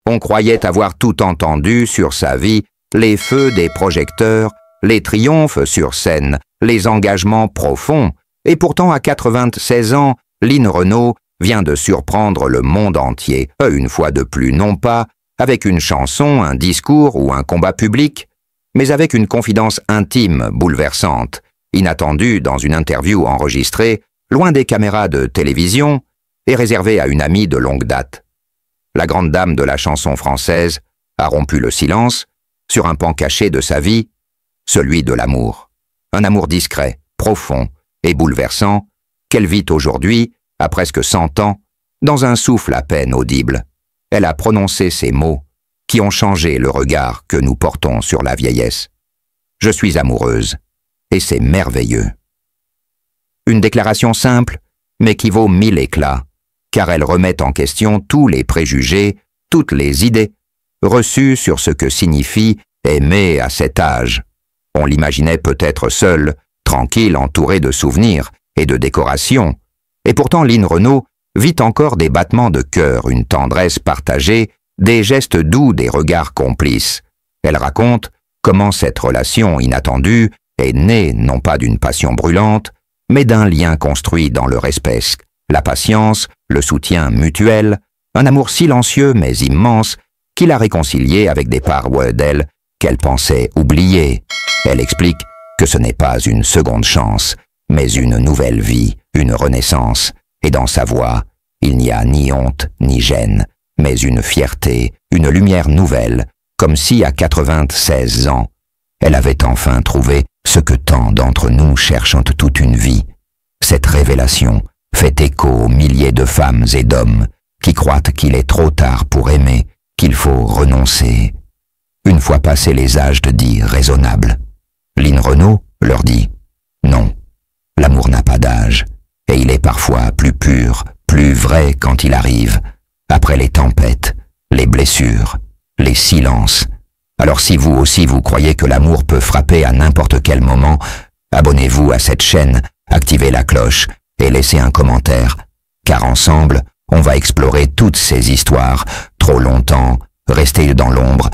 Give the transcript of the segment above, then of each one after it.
On croyait avoir tout entendu sur sa vie, les feux des projecteurs, les triomphes sur scène, les engagements profonds, et pourtant à 96 ans, Lynn Renault vient de surprendre le monde entier, une fois de plus, non pas avec une chanson, un discours ou un combat public, mais avec une confidence intime bouleversante, inattendue dans une interview enregistrée, loin des caméras de télévision, et réservée à une amie de longue date. La grande dame de la chanson française a rompu le silence sur un pan caché de sa vie, celui de l'amour. Un amour discret, profond et bouleversant, qu'elle vit aujourd'hui, à presque 100 ans, dans un souffle à peine audible. Elle a prononcé ces mots qui ont changé le regard que nous portons sur la vieillesse. Je suis amoureuse, et c'est merveilleux. Une déclaration simple, mais qui vaut 1000 éclats, car elle remet en question tous les préjugés, toutes les idées reçues sur ce que signifie aimer à cet âge. On l'imaginait peut-être seule, tranquille, entourée de souvenirs et de décorations, et pourtant Lynn Renault vit encore des battements de cœur, une tendresse partagée, des gestes doux, des regards complices. Elle raconte comment cette relation inattendue est née non pas d'une passion brûlante, mais d'un lien construit dans le respect, la patience, le soutien mutuel, un amour silencieux mais immense qui l'a réconciliée avec des parts d'elle qu'elle pensait oublier. Elle explique que ce n'est pas une seconde chance, mais une nouvelle vie, une renaissance, et dans sa voix, il n'y a ni honte ni gêne, mais une fierté, une lumière nouvelle, comme si à 96 ans, elle avait enfin trouvé ce que tant d'entre nous cherchent toute une vie. Cette révélation fait écho aux milliers de femmes et d'hommes qui croient qu'il est trop tard pour aimer, qu'il faut renoncer. Une fois passés les âges dits raisonnables, Lynn Renault leur dit « Non, l'amour n'a pas d'âge, et il est parfois plus pur, plus vrai quand il arrive, après les tempêtes, les blessures, les silences. Alors si vous aussi vous croyez que l'amour peut frapper à n'importe quel moment, abonnez-vous à cette chaîne, activez la cloche et laissez un commentaire, car ensemble, on va explorer toutes ces histoires, trop longtemps, restées dans l'ombre,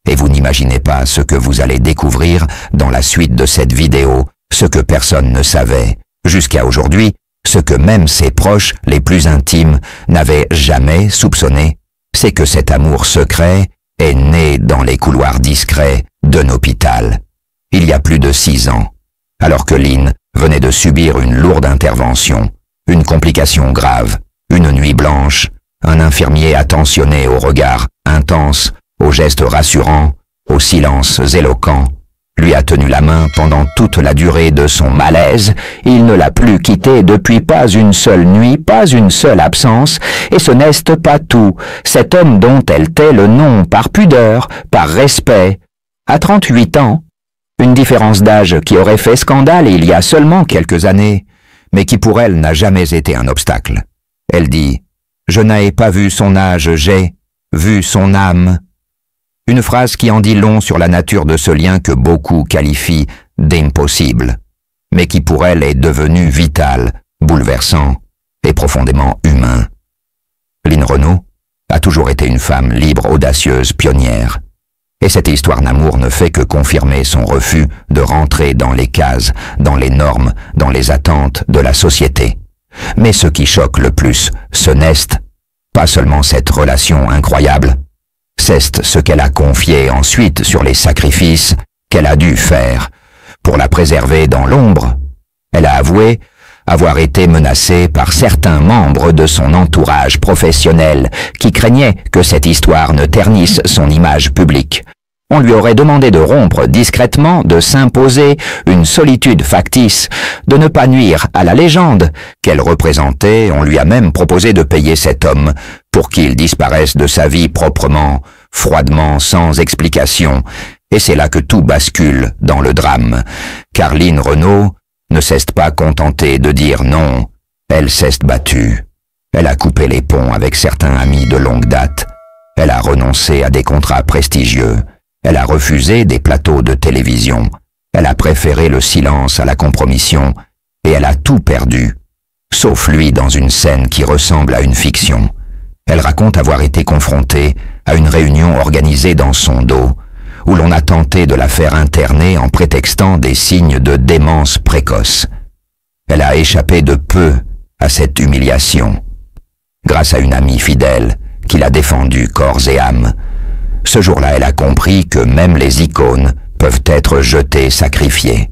et vous n'imaginez pas ce que vous allez découvrir dans la suite de cette vidéo, ce que personne ne savait, jusqu'à aujourd'hui, ce que même ses proches les plus intimes n'avaient jamais soupçonné, c'est que cet amour secret est né dans les couloirs discrets d'un hôpital, il y a plus de 6 ans, alors que Lynn venait de subir une lourde intervention, une complication grave, une nuit blanche, un infirmier attentionné au regard intense, aux gestes rassurants, aux silences éloquents, lui a tenu la main pendant toute la durée de son malaise, il ne l'a plus quitté depuis pas une seule nuit, pas une seule absence, et ce n'est pas tout, cet homme dont elle tait le nom par pudeur, par respect, à 38 ans, une différence d'âge qui aurait fait scandale il y a seulement quelques années, mais qui pour elle n'a jamais été un obstacle. Elle dit « Je n'avais pas vu son âge, j'ai vu son âme ». Une phrase qui en dit long sur la nature de ce lien que beaucoup qualifient d'impossible, mais qui pour elle est devenu vital, bouleversant et profondément humain. Lynn Renault a toujours été une femme libre, audacieuse, pionnière. Et cette histoire d'amour ne fait que confirmer son refus de rentrer dans les cases, dans les normes, dans les attentes de la société. Mais ce qui choque le plus, ce n'est pas seulement cette relation incroyable, c'est ce qu'elle a confié ensuite sur les sacrifices qu'elle a dû faire pour la préserver dans l'ombre. Elle a avoué avoir été menacée par certains membres de son entourage professionnel qui craignaient que cette histoire ne ternisse son image publique. On lui aurait demandé de rompre discrètement, de s'imposer une solitude factice, de ne pas nuire à la légende qu'elle représentait. On lui a même proposé de payer cet homme pour qu'il disparaisse de sa vie proprement, froidement, sans explication. Et c'est là que tout bascule dans le drame, car Lynn Renault ne s'est pas contentée de dire non, elle s'est battue. Elle a coupé les ponts avec certains amis de longue date. Elle a renoncé à des contrats prestigieux. Elle a refusé des plateaux de télévision. Elle a préféré le silence à la compromission. Et elle a tout perdu, sauf lui dans une scène qui ressemble à une fiction. Elle raconte avoir été confrontée à une réunion organisée dans son dos, où l'on a tenté de la faire interner en prétextant des signes de démence précoce. Elle a échappé de peu à cette humiliation, grâce à une amie fidèle qui l'a défendue corps et âme. Ce jour-là, elle a compris que même les icônes peuvent être jetées, sacrifiées,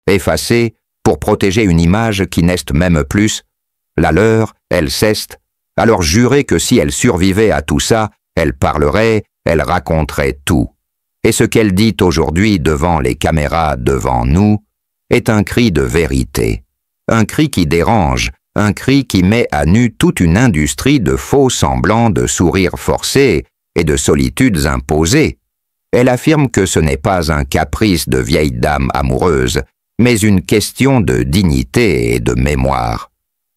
effacées pour protéger une image qui n'est même plus la leur. Elle cesse, alors jurer que si elle survivait à tout ça, elle parlerait, elle raconterait tout. Et ce qu'elle dit aujourd'hui devant les caméras, devant nous, est un cri de vérité, un cri qui dérange, un cri qui met à nu toute une industrie de faux semblants, de sourires forcés et de solitudes imposées. Elle affirme que ce n'est pas un caprice de vieille dame amoureuse, mais une question de dignité et de mémoire.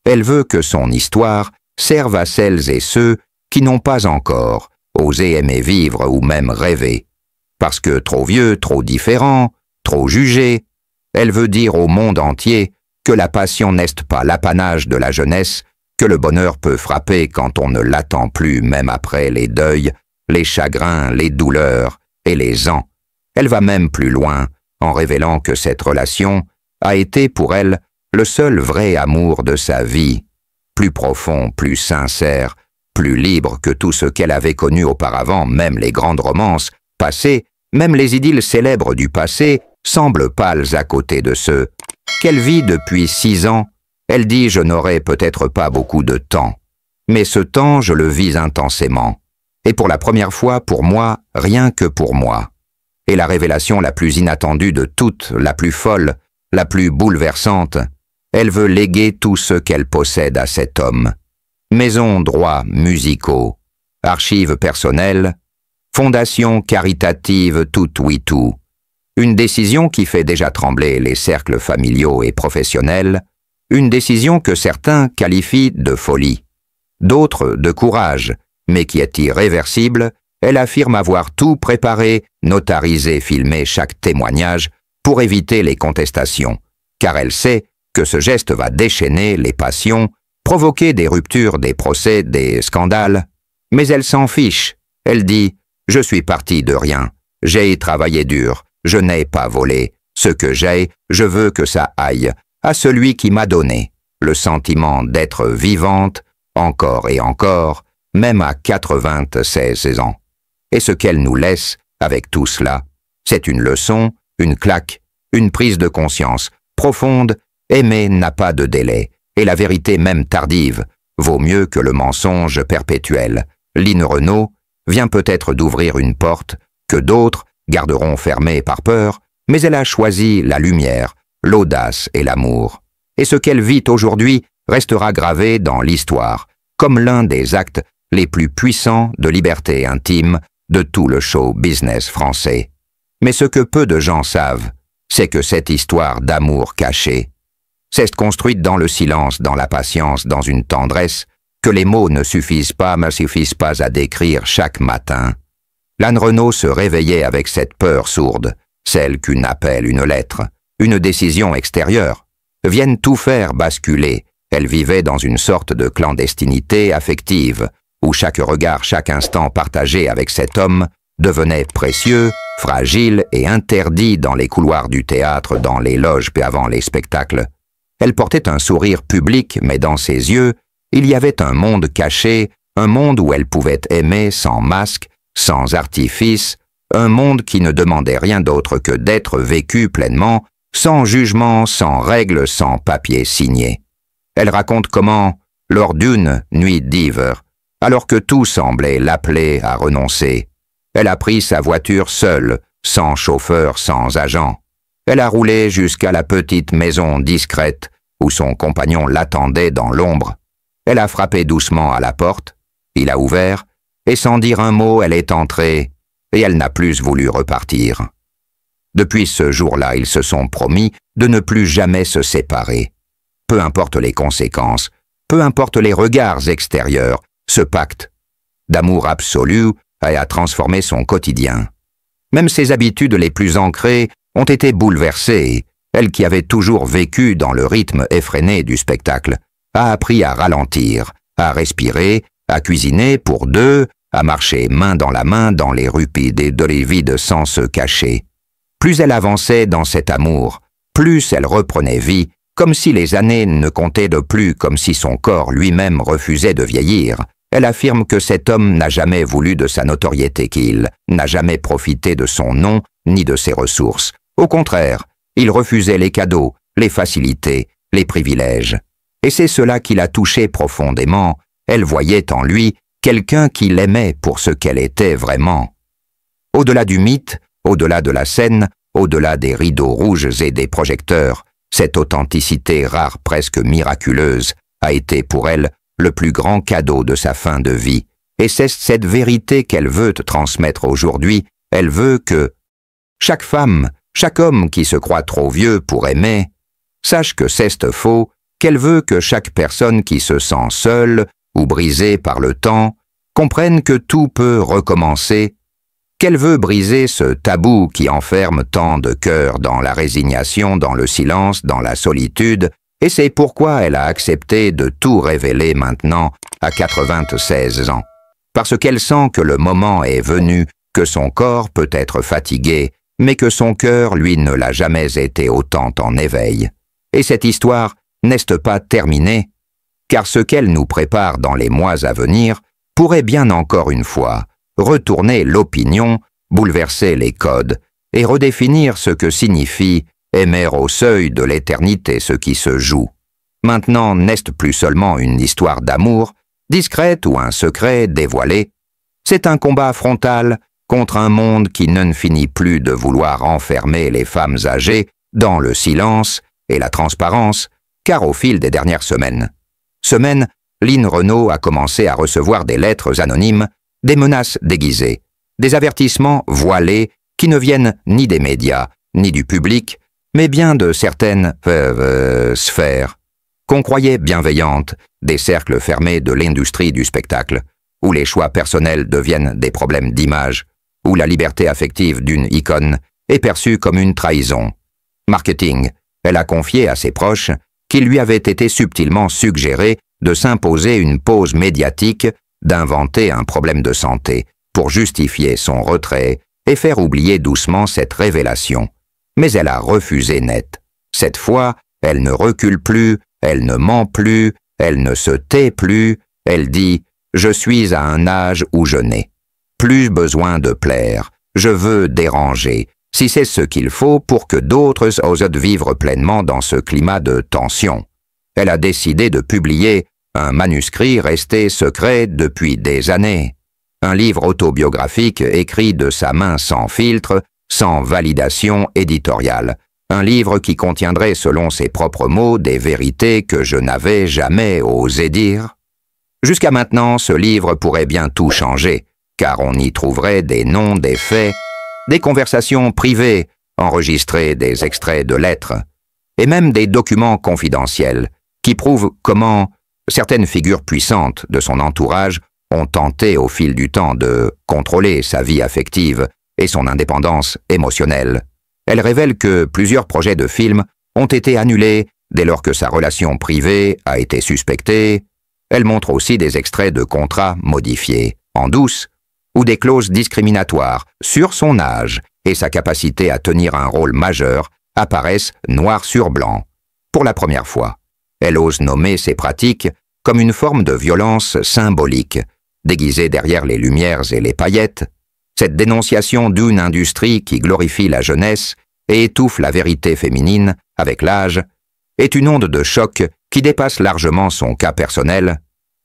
Elle veut que son histoire serve à celles et ceux qui n'ont pas encore osé aimer vivre ou même rêver. Parce que trop vieux, trop différents, trop jugés, elle veut dire au monde entier que la passion n'est pas l'apanage de la jeunesse, que le bonheur peut frapper quand on ne l'attend plus, même après les deuils, les chagrins, les douleurs et les ans. Elle va même plus loin, en révélant que cette relation a été pour elle le seul vrai amour de sa vie, plus profond, plus sincère, plus libre que tout ce qu'elle avait connu auparavant. Même les grandes romances passées, même les idylles célèbres du passé semblent pâles à côté de ceux qu'elle vit depuis 6 ans. Elle dit « Je n'aurai peut-être pas beaucoup de temps, mais ce temps, je le vis intensément. Et pour la première fois, pour moi, rien que pour moi. » Et la révélation la plus inattendue de toutes, la plus folle, la plus bouleversante, elle veut léguer tout ce qu'elle possède à cet homme. Maisons, droits musicaux, archives personnelles, fondations caritatives, tout oui tout. Une décision qui fait déjà trembler les cercles familiaux et professionnels, une décision que certains qualifient de folie, d'autres de courage, mais qui est irréversible. Elle affirme avoir tout préparé, notarisé, filmé chaque témoignage pour éviter les contestations, car elle sait que ce geste va déchaîner les passions, provoquer des ruptures, des procès, des scandales. Mais elle s'en fiche. Elle dit « Je suis partie de rien. J'ai travaillé dur. Je n'ai pas volé. Ce que j'ai, je veux que ça aille à celui qui m'a donné le sentiment d'être vivante, encore et encore, même à 96 ans. Et ce qu'elle nous laisse, avec tout cela, c'est une leçon, une claque, une prise de conscience profonde. Aimer n'a pas de délai, et la vérité même tardive vaut mieux que le mensonge perpétuel. Line Renaud vient peut-être d'ouvrir une porte que d'autres garderont fermée par peur, mais elle a choisi la lumière, l'audace et l'amour. Et ce qu'elle vit aujourd'hui restera gravé dans l'histoire, comme l'un des actes les plus puissants de liberté intime de tout le show business français. Mais ce que peu de gens savent, c'est que cette histoire d'amour caché s'est construite dans le silence, dans la patience, dans une tendresse que les mots ne suffisent pas à décrire chaque matin. Line Renaud se réveillait avec cette peur sourde, celle qu'une appel, une lettre, une décision extérieure viennent tout faire basculer. Elle vivait dans une sorte de clandestinité affective, où chaque regard, chaque instant partagé avec cet homme devenait précieux, fragile et interdit dans les couloirs du théâtre, dans les loges et avant les spectacles. Elle portait un sourire public, mais dans ses yeux, il y avait un monde caché, un monde où elle pouvait aimer sans masque, sans artifice, un monde qui ne demandait rien d'autre que d'être vécu pleinement, sans jugement, sans règles, sans papier signé. Elle raconte comment, lors d'une nuit d'hiver, alors que tout semblait l'appeler à renoncer, elle a pris sa voiture seule, sans chauffeur, sans agent. Elle a roulé jusqu'à la petite maison discrète où son compagnon l'attendait dans l'ombre. Elle a frappé doucement à la porte, il a ouvert, et sans dire un mot, elle est entrée, et elle n'a plus voulu repartir. Depuis ce jour-là, ils se sont promis de ne plus jamais se séparer. Peu importe les conséquences, peu importe les regards extérieurs, ce pacte d'amour absolu a transformé son quotidien. Même ses habitudes les plus ancrées ont été bouleversées. Elle qui avait toujours vécu dans le rythme effréné du spectacle, a appris à ralentir, à respirer, à cuisiner pour deux, à marcher main dans la main dans les rupides de les vides sans se cacher. Plus elle avançait dans cet amour, plus elle reprenait vie, comme si les années ne comptaient de plus, comme si son corps lui-même refusait de vieillir. Elle affirme que cet homme n'a jamais voulu de sa notoriété, qu'il n'a jamais profité de son nom ni de ses ressources. Au contraire, il refusait les cadeaux, les facilités, les privilèges. Et c'est cela qui l'a touchée profondément. Elle voyait en lui quelqu'un qui l'aimait pour ce qu'elle était vraiment. Au-delà du mythe, au-delà de la scène, au-delà des rideaux rouges et des projecteurs, cette authenticité rare, presque miraculeuse, a été pour elle le plus grand cadeau de sa fin de vie. Et c'est cette vérité qu'elle veut transmettre aujourd'hui. Elle veut que chaque femme, chaque homme qui se croit trop vieux pour aimer, sache que c'est faux, qu'elle veut que chaque personne qui se sent seule ou brisée par le temps comprenne que tout peut recommencer, qu'elle veut briser ce tabou qui enferme tant de cœurs dans la résignation, dans le silence, dans la solitude, et c'est pourquoi elle a accepté de tout révéler maintenant à 96 ans. Parce qu'elle sent que le moment est venu, que son corps peut être fatigué, mais que son cœur, lui, ne l'a jamais été autant en éveil. Et cette histoire n'est pas terminée, car ce qu'elle nous prépare dans les mois à venir pourrait bien encore une fois retourner l'opinion, bouleverser les codes et redéfinir ce que signifie aimer au seuil de l'éternité ce qui se joue. Maintenant n'est plus seulement une histoire d'amour, discrète ou un secret dévoilé, c'est un combat frontal contre un monde qui ne finit plus de vouloir enfermer les femmes âgées dans le silence et la transparence, car au fil des dernières semaines, Lynn Renault a commencé à recevoir des lettres anonymes, des menaces déguisées, des avertissements voilés qui ne viennent ni des médias, ni du public, mais bien de certaines sphères qu'on croyait bienveillantes, des cercles fermés de l'industrie du spectacle, où les choix personnels deviennent des problèmes d'image, où la liberté affective d'une icône est perçue comme une trahison. Marketing, elle a confié à ses proches qu'il lui avait été subtilement suggéré de s'imposer une pause médiatique, d'inventer un problème de santé pour justifier son retrait et faire oublier doucement cette révélation. Mais elle a refusé net. Cette fois, elle ne recule plus, elle ne ment plus, elle ne se tait plus, elle dit « Je suis à un âge où je n'ai plus besoin de plaire, je veux déranger, si c'est ce qu'il faut pour que d'autres osent vivre pleinement dans ce climat de tension. » Elle a décidé de publier un manuscrit resté secret depuis des années. Un livre autobiographique écrit de sa main sans filtre, sans validation éditoriale. Un livre qui contiendrait, selon ses propres mots, des vérités que je n'avais jamais osé dire. Jusqu'à maintenant, ce livre pourrait bien tout changer, car on y trouverait des noms, des faits, des conversations privées, enregistrées, des extraits de lettres, et même des documents confidentiels qui prouvent comment certaines figures puissantes de son entourage ont tenté au fil du temps de contrôler sa vie affective et son indépendance émotionnelle. Elle révèle que plusieurs projets de films ont été annulés dès lors que sa relation privée a été suspectée. Elle montre aussi des extraits de contrats modifiés, en douce, ou des clauses discriminatoires sur son âge et sa capacité à tenir un rôle majeur apparaissent noir sur blanc. Pour la première fois, elle ose nommer ces pratiques comme une forme de violence symbolique, déguisée derrière les lumières et les paillettes. Cette dénonciation d'une industrie qui glorifie la jeunesse et étouffe la vérité féminine avec l'âge est une onde de choc qui dépasse largement son cas personnel.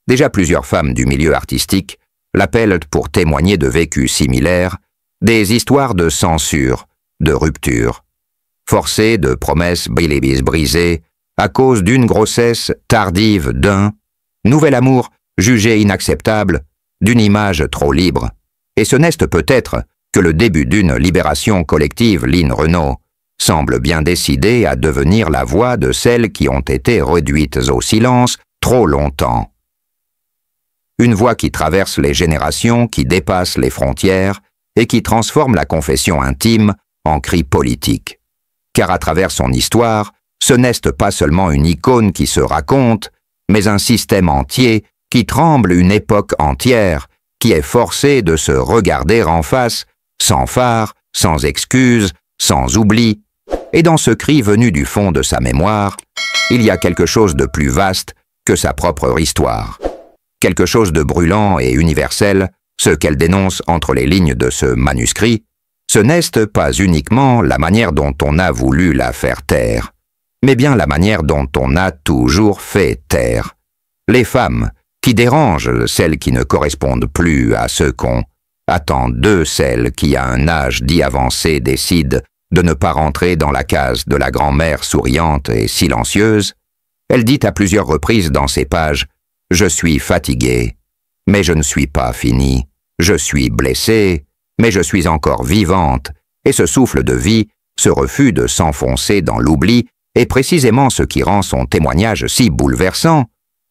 Déjà plusieurs femmes du milieu artistique l'appellent pour témoigner de vécus similaires, des histoires de censure, de rupture, forcées de promesses brisées à cause d'une grossesse tardive d'un nouvel amour jugé inacceptable, d'une image trop libre. Et ce n'est peut-être que le début d'une libération collective. Lynn Renault semble bien décidée à devenir la voix de celles qui ont été réduites au silence trop longtemps. Une voix qui traverse les générations, qui dépasse les frontières et qui transforme la confession intime en cri politique. Car à travers son histoire, ce n'est pas seulement une icône qui se raconte, mais un système entier qui tremble, une époque entière, qui est forcé de se regarder en face, sans phare, sans excuse, sans oubli, et dans ce cri venu du fond de sa mémoire, il y a quelque chose de plus vaste que sa propre histoire. Quelque chose de brûlant et universel, ce qu'elle dénonce entre les lignes de ce manuscrit, ce n'est pas uniquement la manière dont on a voulu la faire taire, mais bien la manière dont on a toujours fait taire. Les femmes qui dérangent celles qui ne correspondent plus à ce qu'on attend d'eux, celles qui à un âge dit avancé décident de ne pas rentrer dans la case de la grand-mère souriante et silencieuse, elle dit à plusieurs reprises dans ces pages « Je suis fatiguée, mais je ne suis pas finie. Je suis blessée, mais je suis encore vivante. » Et ce souffle de vie, ce refus de s'enfoncer dans l'oubli, est précisément ce qui rend son témoignage si bouleversant,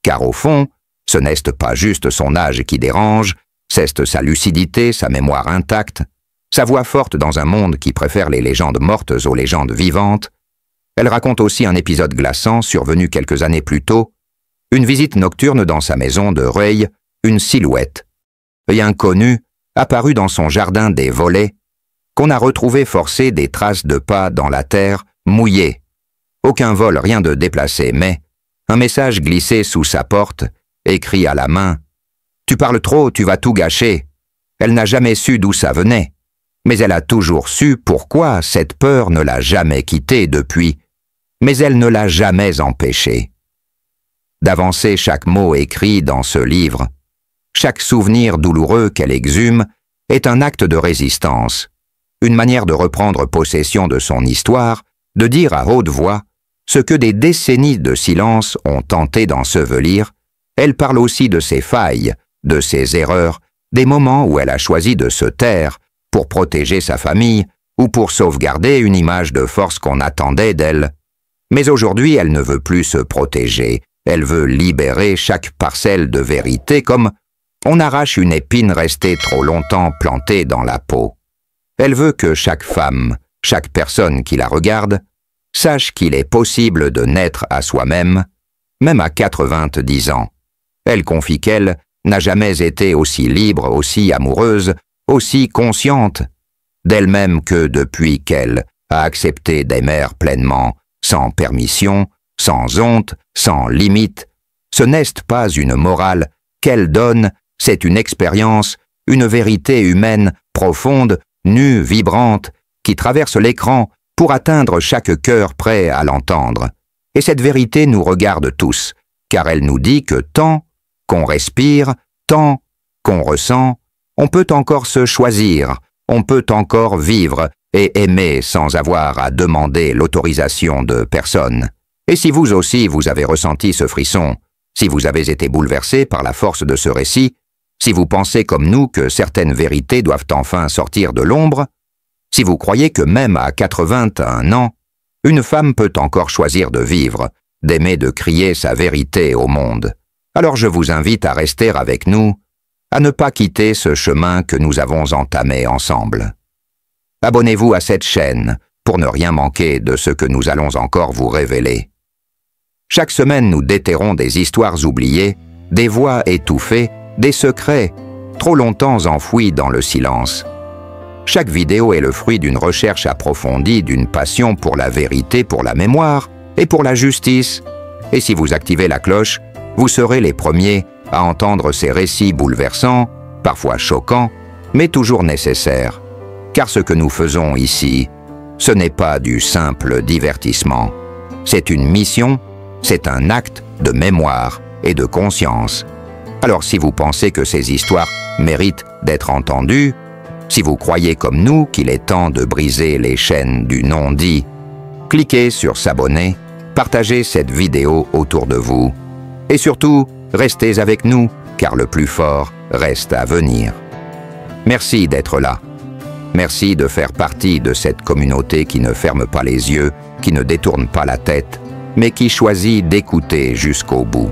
car au fond, ce n'est pas juste son âge qui dérange, c'est sa lucidité, sa mémoire intacte, sa voix forte dans un monde qui préfère les légendes mortes aux légendes vivantes. Elle raconte aussi un épisode glaçant survenu quelques années plus tôt, une visite nocturne dans sa maison de Rueil, une silhouette, et inconnu, apparu dans son jardin des Volets, qu'on a retrouvé forcer des traces de pas dans la terre, mouillée. Aucun vol, rien de déplacé, mais un message glissé sous sa porte, écrit à la main. « Tu parles trop, tu vas tout gâcher. » Elle n'a jamais su d'où ça venait, mais elle a toujours su pourquoi cette peur ne l'a jamais quittée depuis, mais elle ne l'a jamais empêchée. D'avancer chaque mot écrit dans ce livre, chaque souvenir douloureux qu'elle exhume est un acte de résistance, une manière de reprendre possession de son histoire, de dire à haute voix ce que des décennies de silence ont tenté d'ensevelir. Elle parle aussi de ses failles, de ses erreurs, des moments où elle a choisi de se taire pour protéger sa famille ou pour sauvegarder une image de force qu'on attendait d'elle. Mais aujourd'hui, elle ne veut plus se protéger, elle veut libérer chaque parcelle de vérité comme on arrache une épine restée trop longtemps plantée dans la peau. Elle veut que chaque femme, chaque personne qui la regarde, sache qu'il est possible de naître à soi-même, même à 90 ans. Elle confie qu'elle n'a jamais été aussi libre, aussi amoureuse, aussi consciente d'elle-même que depuis qu'elle a accepté d'aimer pleinement, sans permission, sans honte, sans limite. Ce n'est pas une morale qu'elle donne, c'est une expérience, une vérité humaine, profonde, nue, vibrante, qui traverse l'écran pour atteindre chaque cœur prêt à l'entendre. Et cette vérité nous regarde tous, car elle nous dit que tant qu'on respire, tant qu'on ressent, on peut encore se choisir, on peut encore vivre et aimer sans avoir à demander l'autorisation de personne. Et si vous aussi vous avez ressenti ce frisson, si vous avez été bouleversé par la force de ce récit, si vous pensez comme nous que certaines vérités doivent enfin sortir de l'ombre, si vous croyez que même à 81 ans, une femme peut encore choisir de vivre, d'aimer de crier sa vérité au monde, alors je vous invite à rester avec nous, à ne pas quitter ce chemin que nous avons entamé ensemble. Abonnez-vous à cette chaîne pour ne rien manquer de ce que nous allons encore vous révéler. Chaque semaine, nous déterrons des histoires oubliées, des voix étouffées, des secrets trop longtemps enfouis dans le silence. Chaque vidéo est le fruit d'une recherche approfondie, d'une passion pour la vérité, pour la mémoire et pour la justice. Et si vous activez la cloche, vous serez les premiers à entendre ces récits bouleversants, parfois choquants, mais toujours nécessaires. Car ce que nous faisons ici, ce n'est pas du simple divertissement. C'est une mission, c'est un acte de mémoire et de conscience. Alors si vous pensez que ces histoires méritent d'être entendues, si vous croyez comme nous qu'il est temps de briser les chaînes du non-dit, cliquez sur s'abonner, partagez cette vidéo autour de vous. Et surtout, restez avec nous, car le plus fort reste à venir. Merci d'être là. Merci de faire partie de cette communauté qui ne ferme pas les yeux, qui ne détourne pas la tête, mais qui choisit d'écouter jusqu'au bout.